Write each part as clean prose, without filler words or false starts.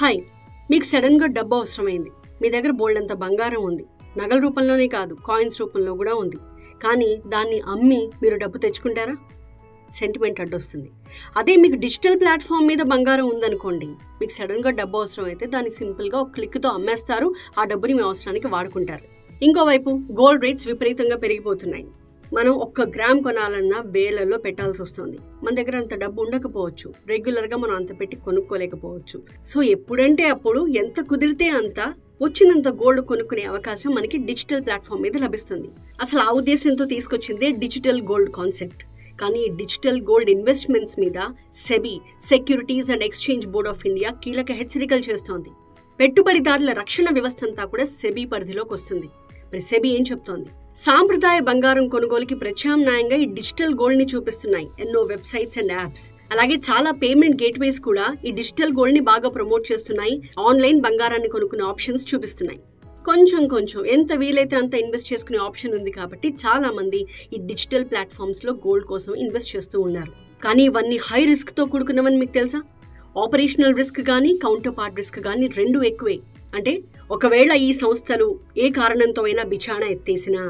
Hi, మీకు సడన్గా డబ్బు అవసరమైంది. మీ దగ్గర బోల్డంత బంగారం ఉంది. నగల రూపంలోనే కాదు, కాయిన్స్ రూపంలో కూడా ఉంది. కానీ దాన్ని అమ్మి మీరు డబ్బు తెచ్చుకుంటారా? సెంటిమెంట్ అడ్డొస్తుంది. అదే మీకు డిజిటల్ ప్లాట్ఫామ్ మీద బంగారం ఉందనుకోండి, మీకు సడన్గా డబ్బు అవసరం అయితే దాన్ని సింపుల్గా ఒక క్లిక్తో అమ్మేస్తారు. ఆ డబ్బుని మీ అవసరానికి వాడుకుంటారు. ఇంకోవైపు గోల్డ్ రేట్స్ విపరీతంగా పెరిగిపోతున్నాయి. మనం 1 గ్రామ్ కొనాలన్నా వేలల్లో పెట్టాల్సి వస్తుంది. మన దగ్గర అంత డబ్బు ఉండకపోవచ్చు, రెగ్యులర్గా మనం అంత పెట్టి కొనుక్కోలేకపోవచ్చు. సో ఎప్పుడంటే అప్పుడు ఎంత కుదిరితే అంత వచ్చినంత గోల్డ్ కొనుక్కునే అవకాశం మనకి డిజిటల్ ప్లాట్ఫామ్ మీద లభిస్తుంది. అసలు ఆ ఉద్దేశంతో తీసుకొచ్చిందే డిజిటల్ గోల్డ్ కాన్సెప్ట్. కానీ ఈ డిజిటల్ గోల్డ్ ఇన్వెస్ట్మెంట్స్ మీద SEBI, securities and exchange board of India కీలక హెచ్చరికలు చేస్తోంది. పెట్టుబడిదారుల రక్షణ వ్యవస్థ అంతా కూడా సెబీ పరిధిలోకి వస్తుంది. మరి సెబీ ఏం చెప్తోంది? సాంప్రదాయ బంగారం కొనుగోలుకి ప్రత్యామ్నాయంగా ఈ డిజిటల్ గోల్డ్ ని చూపిస్తున్నాయి ఎన్నో వెబ్సైట్స్ అండ్ యాప్స్. అలాగే చాలా పేమెంట్ గేట్వేస్ కూడా ఈ డిజిటల్ గోల్డ్ ని బాగా ప్రమోట్ చేస్తున్నాయి. ఆన్లైన్ బంగారాన్ని కొనుక్కునే ఆప్షన్స్ చూపిస్తున్నాయి. కొంచెం ఎంత వీలైతే అంత ఇన్వెస్ట్ చేసుకునే ఆప్షన్ ఉంది కాబట్టి చాలా మంది ఈ డిజిటల్ ప్లాట్ఫామ్స్ లో గోల్డ్ కోసం ఇన్వెస్ట్ చేస్తూ ఉన్నారు. కానీ ఇవన్నీ హై రిస్క్ తో కూడుకున్నవని మీకు తెలుసా? ఆపరేషనల్ రిస్క్ కానీ కౌంటర్ పార్ట్ రిస్క్ కానీ రెండు ఎక్కువే. అంటే ఒకవేళ ఈ సంస్థలు ఏ కారణంతో అయినా బిచాణా ఎత్తేసినా,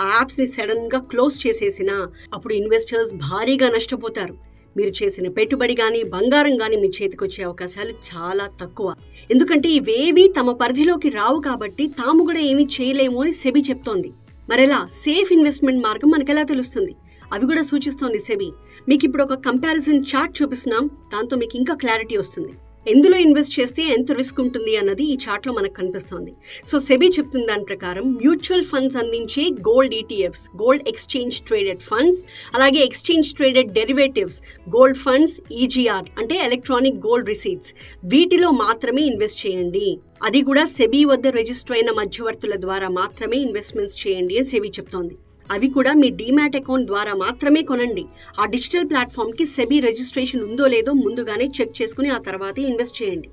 ఆ యాప్స్ ని సడన్ గా క్లోజ్ చేసేసినా అప్పుడు ఇన్వెస్టర్స్ భారీగా నష్టపోతారు. మీరు చేసిన పెట్టుబడి కానీ బంగారం కానీ మీ చేతికి వచ్చే అవకాశాలు చాలా తక్కువ. ఎందుకంటే ఇవేవి తమ పరిధిలోకి రావు కాబట్టి తాము కూడా ఏమీ చేయలేము అని సెబీ చెప్తోంది. మరెలా సేఫ్ ఇన్వెస్ట్మెంట్ మార్గం మనకెలా తెలుస్తుంది? అవి కూడా సూచిస్తోంది సెబీ. మీకు ఇప్పుడు ఒక కంపారిజన్ చార్ట్ చూపిస్తున్నాం. దాంతో మీకు ఇంకా క్లారిటీ వస్తుంది. ఎందులో ఇన్వెస్ట్ చేస్తే ఎంత రిస్క్ ఉంటుంది అన్నది ఈ చార్ట్లో మనకు కనిపిస్తోంది. సో సెబీ చెప్తున్న దాని ప్రకారం మ్యూచువల్ ఫండ్స్ అందించే gold ETFs, gold exchange traded funds, అలాగే exchange traded derivatives, gold funds, EGR అంటే ఎలక్ట్రానిక్ గోల్డ్ రిసీట్స్, వీటిలో మాత్రమే ఇన్వెస్ట్ చేయండి. అది కూడా సెబీ వద్ద రిజిస్టర్ అయిన మధ్యవర్తుల ద్వారా మాత్రమే ఇన్వెస్ట్మెంట్స్ చేయండి అని సెబీ చెప్తోంది. అవి కూడా మీ డీమ్యాట్ అకౌంట్ ద్వారా మాత్రమే కొనండి. ఆ డిజిటల్ ప్లాట్ఫామ్కి సెబీ రిజిస్ట్రేషన్ ఉందో లేదో ముందుగానే చెక్ చేసుకుని ఆ తర్వాతే ఇన్వెస్ట్ చేయండి.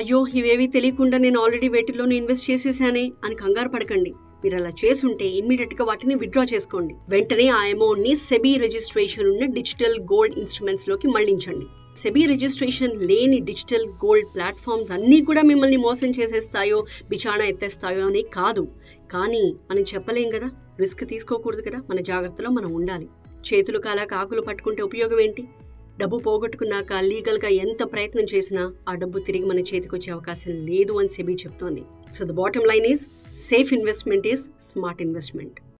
అయ్యో, ఇవేవి తెలియకుండా నేను ఆల్రెడీ వేటిల్లోనే ఇన్వెస్ట్ చేసేసానే అని కంగారు పడకండి. మీరు అలా చేసుంటే ఇమ్మీడియట్గా వాటిని విత్డ్రా చేసుకోండి. వెంటనే ఆ అమౌంట్ని సెబీ రిజిస్ట్రేషన్ ఉన్న డిజిటల్ గోల్డ్ ఇన్స్ట్రుమెంట్స్లోకి మళ్లించండి. సెబీ రిజిస్ట్రేషన్ లేని డిజిటల్ గోల్డ్ ప్లాట్ఫామ్స్ అన్నీ కూడా మిమ్మల్ని మోసం చేసేస్తాయో, బిచాణా ఎత్తేస్తాయో అని కాదు. కానీ మనం చెప్పలేం కదా, రిస్క్ తీసుకోకూడదు కదా, మన జాగ్రత్తలో మనం ఉండాలి. చేతులు కాలాక ఆకులు పట్టుకుంటే ఉపయోగం ఏంటి? డబ్బు పోగొట్టుకున్నాక లీగల్గా ఎంత ప్రయత్నం చేసినా ఆ డబ్బు తిరిగి మన చేతికి వచ్చే అవకాశం లేదు అని సెబీ చెప్తోంది. So the bottom line is safe investment is smart investment.